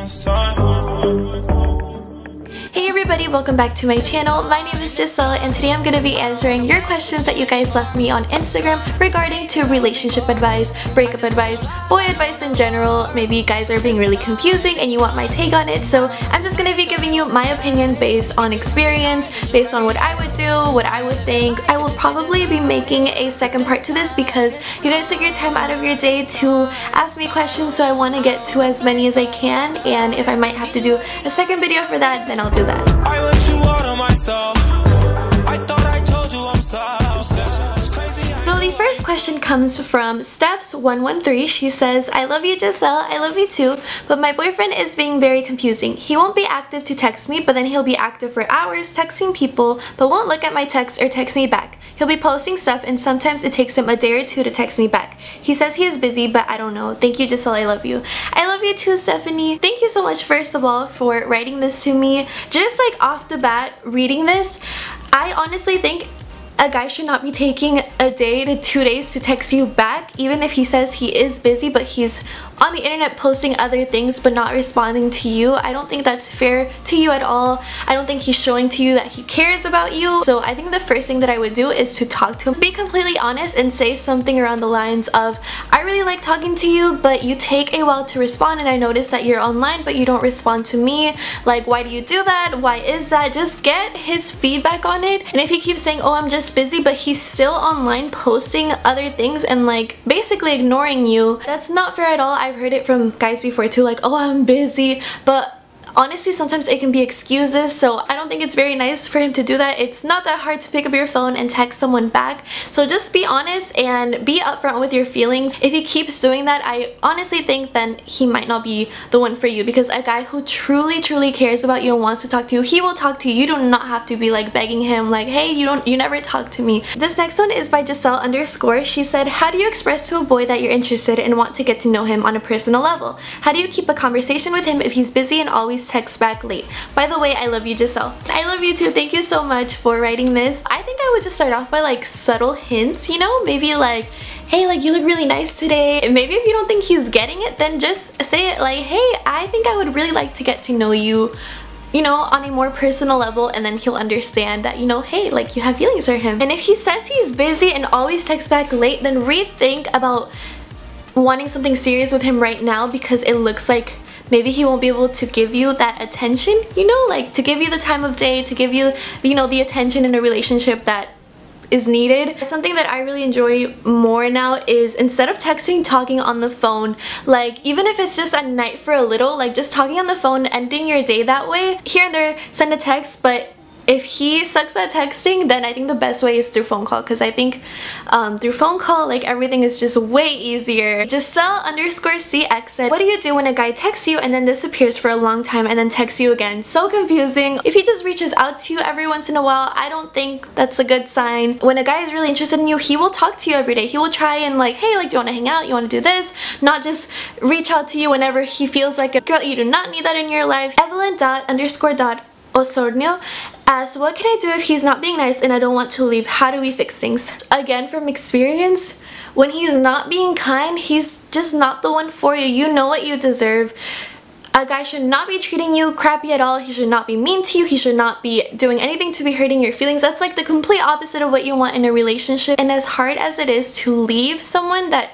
Hey everybody, welcome back to my channel. My name is Giselle and today I'm going to be answering your questions that you guys left me on Instagram regarding to relationship advice, breakup advice, boy advice in general. Maybe you guys are being really confusing and you want my take on it, so I'm just going to be giving you my opinion based on experience, based on what I would do, what I would think. I will probably be making a second part to this because you guys took your time out of your day to ask me questions, so I want to get to as many as I can, and if I might have to do a second video for that, then I'll do that. I went too hard on myself. I thought I told you I'm selfish. It's crazy. So the first question comes from Steps113. She says, I love you, Giselle. I love you too, but my boyfriend is being very confusing. He won't be active to text me, but then he'll be active for hours texting people, but won't look at my texts or text me back. He'll be posting stuff and sometimes it takes him a day or two to text me back. He says he is busy, but I don't know. Thank you, Giselle. I love you. I love you too, Stephanie. Thank you so much, first of all, for writing this to me. Just like off the bat, reading this, I honestly think a guy should not be taking a day to 2 days to text you back, even if he says he is busy but he's on the internet posting other things but not responding to you. I don't think that's fair to you at all. I don't think he's showing to you that he cares about you. So I think the first thing that I would do is to talk to him. Be completely honest and say something around the lines of, I really like talking to you, but you take a while to respond and I notice that you're online but you don't respond to me. Like, why do you do that? Why is that? Just get his feedback on it. And if he keeps saying, oh, I'm just busy, but he's still online posting other things and like basically ignoring you, that's not fair at all. I've heard it from guys before too, like, oh, I'm busy, but honestly sometimes it can be excuses, so I don't think it's very nice for him to do that. It's not that hard to pick up your phone and text someone back, so just be honest and be upfront with your feelings. If he keeps doing that, I honestly think then he might not be the one for you, because a guy who truly cares about you and wants to talk to you, he will talk to you. You do not have to be like begging him like, hey, you never talk to me. This next one is by Giselle_. She said, how do you express to a boy that you're interested and want to get to know him on a personal level? How do you keep a conversation with him if he's busy and always text back late? By the way, I love you, Giselle. I love you too. Thank you so much for writing this. I think I would just start off by like subtle hints, you know? Maybe like, hey, like, you look really nice today. And maybe if you don't think he's getting it, then just say it like, hey, I think I would really like to get to know you, you know, on a more personal level, and then he'll understand that, you know, hey, like, you have feelings for him. And if he says he's busy and always texts back late, then rethink about wanting something serious with him right now, because it looks like maybe he won't be able to give you that attention, you know, like to give you the time of day, to give you, you know, the attention in a relationship that is needed. Something that I really enjoy more now is, instead of texting, talking on the phone. Like, even if it's just at night for a little, like just talking on the phone, ending your day that way. Here and there, send a text, but if he sucks at texting, then I think the best way is through phone call, because I think through phone call, like, everything is just way easier. Giselle_CX said, what do you do when a guy texts you and then disappears for a long time and then texts you again? So confusing. If he just reaches out to you every once in a while, I don't think that's a good sign. When a guy is really interested in you, he will talk to you every day. He will try and like, hey, like, do you want to hang out? You want to do this? Not just reach out to you whenever he feels like it. Girl, you do not need that in your life. Evelyn_Osornio asked, what can I do if he's not being nice and I don't want to leave? How do we fix things? Again, from experience, when he's not being kind, he's just not the one for you. You know what you deserve. A guy should not be treating you crappy at all. He should not be mean to you. He should not be doing anything to be hurting your feelings. That's like the complete opposite of what you want in a relationship. And as hard as it is to leave someone that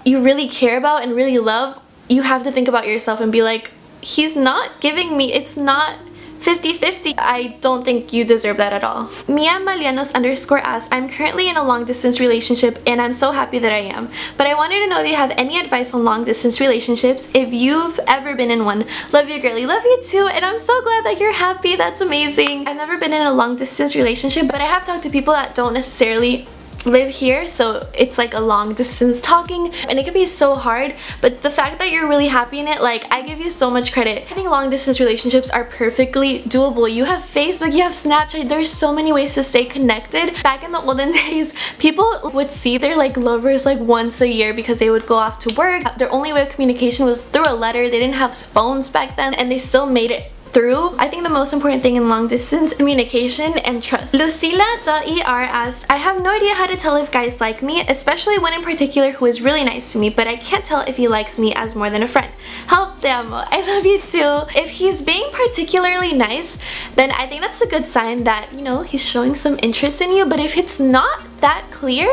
you really care about and really love, you have to think about yourself and be like, he's not giving me, it's not 50-50. I don't think you deserve that at all. Mia Malianos_ asks, I'm currently in a long distance relationship and I'm so happy that I am. But I wanted to know if you have any advice on long distance relationships, if you've ever been in one. Love you, girly. Love you too, and I'm so glad that you're happy. That's amazing. I've never been in a long distance relationship, but I have talked to people that don't necessarily live here, so it's like a long distance talking, and it can be so hard, but the fact that you're really happy in it, like, I give you so much credit. I think long distance relationships are perfectly doable. You have Facebook, you have Snapchat, there's so many ways to stay connected. Back in the olden days, people would see their like lovers like once a year because they would go off to work. Their only way of communication was through a letter. They didn't have phones back then, and they still made it through. I think the most important thing in long distance, communication and trust. Lucila.er asks, I have no idea how to tell if guys like me, especially one in particular who is really nice to me, but I can't tell if he likes me as more than a friend. Help, te amo. I love you too. If he's being particularly nice, then I think that's a good sign that, you know, he's showing some interest in you. But if it's not that clear,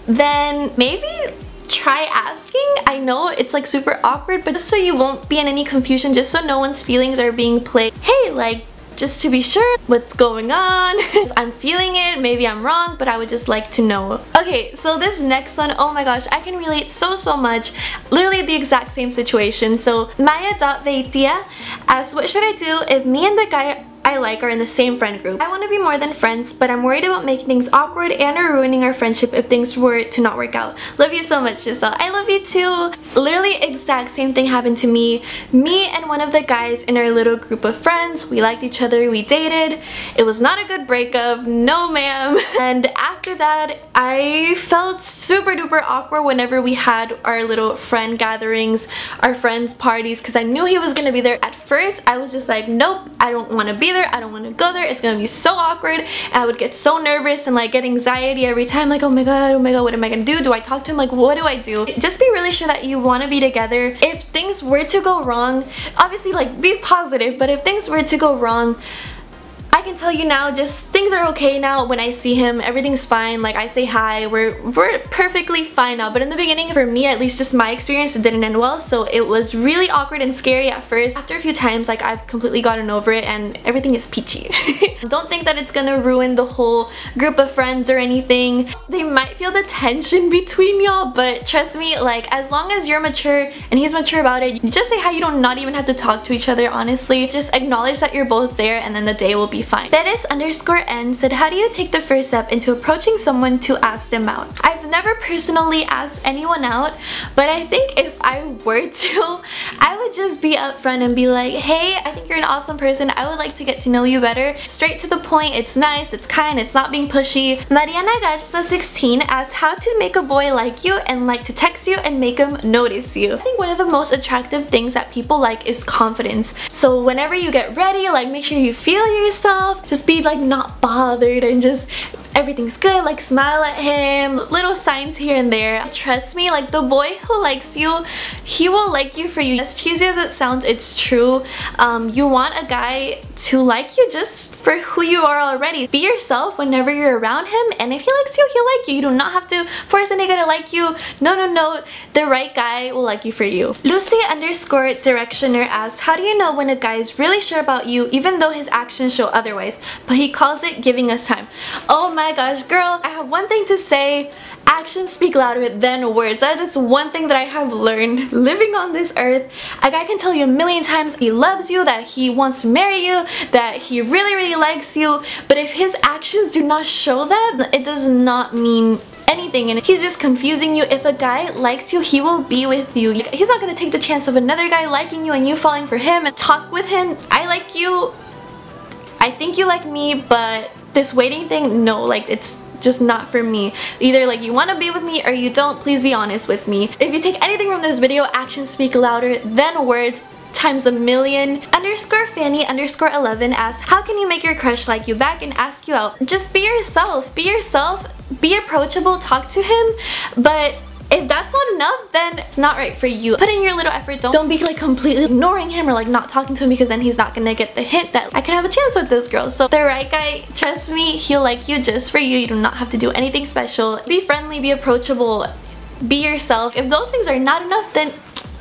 then maybe try asking. I know it's like super awkward, but just so you won't be in any confusion, just so no one's feelings are being played, hey, like, just to be sure what's going on. I'm feeling it, maybe I'm wrong, but I would just like to know. Okay, so this next one, oh my gosh, I can relate so much. Literally the exact same situation. So Maya.veitia asks, what should I do if me and the guy I like are in the same friend group? I want to be more than friends, but I'm worried about making things awkward and or ruining our friendship if things were to not work out. Love you so much, Giselle. I love you too. Literally exact same thing happened to me. Me and one of the guys in our little group of friends, we liked each other, we dated. It was not a good breakup, no ma'am. And after that, I felt super duper awkward whenever we had our little friend gatherings, our friends parties, because I knew he was gonna be there. At first, I was just like, nope, I don't want to be there, I don't want to go there, it's gonna be so awkward, and I would get so nervous and like get anxiety every time, like oh my god, what am I gonna do? Do I talk to him? Like what do I do? Just be really sure that you want to be together. If things were to go wrong, obviously like be positive, but if things were to go wrong, I can tell you now, just things are okay now. When I see him, everything's fine. Like I say hi, we're perfectly fine now. But in the beginning, for me at least, just my experience, it didn't end well. So it was really awkward and scary at first. After a few times, like I've completely gotten over it and everything is peachy. Don't think that it's gonna ruin the whole group of friends or anything. They might feel the tension between y'all, but trust me, like as long as you're mature and he's mature about it, you just say hi. You don't not even have to talk to each other, honestly. Just acknowledge that you're both there and then the day will be fine. Betis_N said, how do you take the first step into approaching someone to ask them out? I've never personally asked anyone out, but I think if I were to, I would just be upfront and be like, hey, I think you're an awesome person, I would like to get to know you better. Straight to the point, it's nice, it's kind, it's not being pushy. Mariana Garza 16 asks, how to make a boy like you and like to text you and make him notice you. I think one of the most attractive things that people like is confidence. So whenever you get ready, like make sure you feel yourself, just be like not bothered and just everything's good, like smile at him, little signs here and there. Trust me, like the boy who likes you, he will like you for you. As cheesy as it sounds, it's true. You want a guy to like you just for who you are already. Be yourself whenever you're around him, and if he likes you, he'll like you. You do not have to force a nigga to like you. No, the right guy will like you for you. Lucy_Directioner asks, how do you know when a guy is really sure about you even though his actions show otherwise, but he calls it giving us time? Oh my gosh, girl, I have one thing to say. Actions speak louder than words. That is one thing that I have learned living on this earth. A guy can tell you a million times he loves you, that he wants to marry you, that he really likes you, but if his actions do not show that, it does not mean anything, and he's just confusing you. If a guy likes you, he will be with you. He's not gonna take the chance of another guy liking you and you falling for him. Talk with him. I like you, I think you like me, but this waiting thing, no, like it's just not for me. Either like you want to be with me or you don't. Please be honest with me. If you take anything from this video, actions speak louder than words times a million. _Fanny_11 asks, how can you make your crush like you back and ask you out? Just be yourself. Be yourself. Be approachable. Talk to him. But if that's not enough, then it's not right for you. Put in your little effort. Don't be like completely ignoring him or like not talking to him, because then he's not gonna get the hint that I can have a chance with this girl. So the right guy, trust me, he'll like you just for you. You do not have to do anything special. Be friendly, be approachable, be yourself. If those things are not enough, then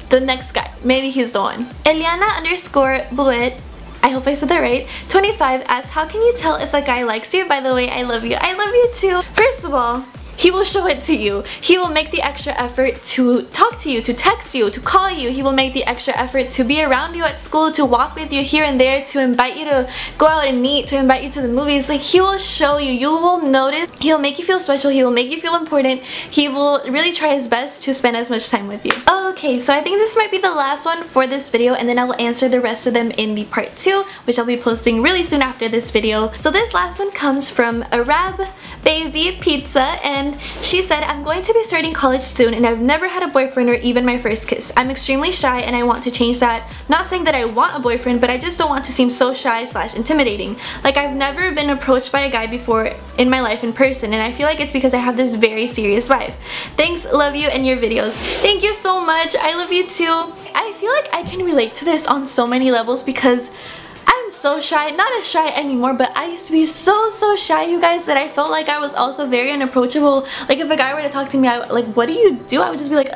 the next guy, maybe he's the one. Eliana_Buet, I hope I said that right, 25 asks, how can you tell if a guy likes you? By the way, I love you. I love you too. First of all, he will show it to you. He will make the extra effort to talk to you, to text you, to call you. He will make the extra effort to be around you at school, to walk with you here and there, to invite you to go out and eat, to invite you to the movies. Like, he will show you. You will notice. He will make you feel special. He will make you feel important. He will really try his best to spend as much time with you. Okay, so I think this might be the last one for this video, and then I will answer the rest of them in the part 2, which I'll be posting really soon after this video. So this last one comes from Arab Baby Pizza, and she said, I'm going to be starting college soon and I've never had a boyfriend or even my first kiss. I'm extremely shy and I want to change that. Not saying that I want a boyfriend, but I just don't want to seem so shy / intimidating. Like, I've never been approached by a guy before in my life in person, and I feel like it's because I have this very serious vibe. Thanks, love you and your videos. Thank you so much. I love you too. I feel like I can relate to this on so many levels because I'm so shy, not as shy anymore, but I used to be so shy, you guys, that I felt like I was also very unapproachable. Like, if a guy were to talk to me, like, what do you do? I would just be like,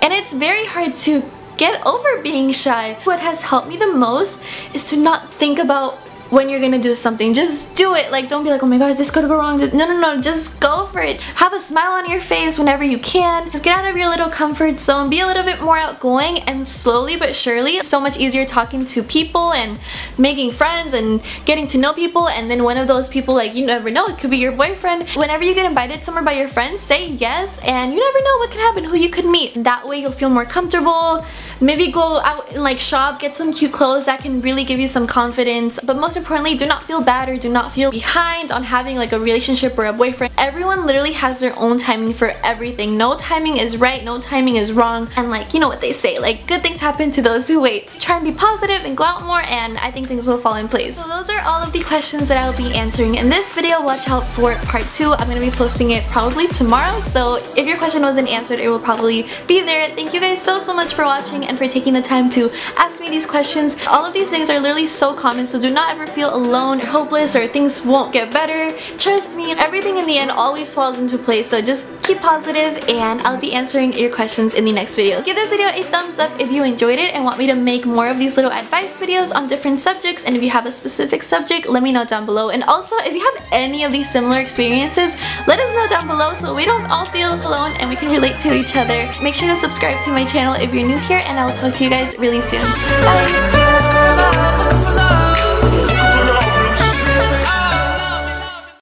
And it's very hard to get over being shy. What has helped me the most is to not think about when you're gonna do something. Just do it. Like, don't be like, oh my god, this could go wrong. No, just go for it. Have a smile on your face whenever you can. Just get out of your little comfort zone. Be a little bit more outgoing, and slowly but surely, it's so much easier talking to people and making friends and getting to know people. And then one of those people, like, you never know, it could be your boyfriend. Whenever you get invited somewhere by your friends, say yes, and you never know what could happen, who you could meet. That way you'll feel more comfortable. Maybe go out and like shop, get some cute clothes that can really give you some confidence. But most importantly, do not feel bad or do not feel behind on having like a relationship or a boyfriend. Everyone literally has their own timing for everything. No timing is right, no timing is wrong. And like, you know what they say, like, good things happen to those who wait. Try and be positive and go out more, and I think things will fall in place. So those are all of the questions that I'll be answering in this video. Watch out for part 2. I'm gonna be posting it probably tomorrow. So if your question wasn't answered, it will probably be there. Thank you guys so much for watching and for taking the time to ask me these questions. All of these things are literally so common, so do not ever feel alone or hopeless or things won't get better. Trust me, everything in the end always falls into place, so just keep positive, and I'll be answering your questions in the next video. Give this video a thumbs up if you enjoyed it and want me to make more of these little advice videos on different subjects, and if you have a specific subject, let me know down below. And also, if you have any of these similar experiences, let us know down below so we don't all feel alone and we can relate to each other. Make sure to subscribe to my channel if you're new here, and I will talk to you guys really soon. Bye!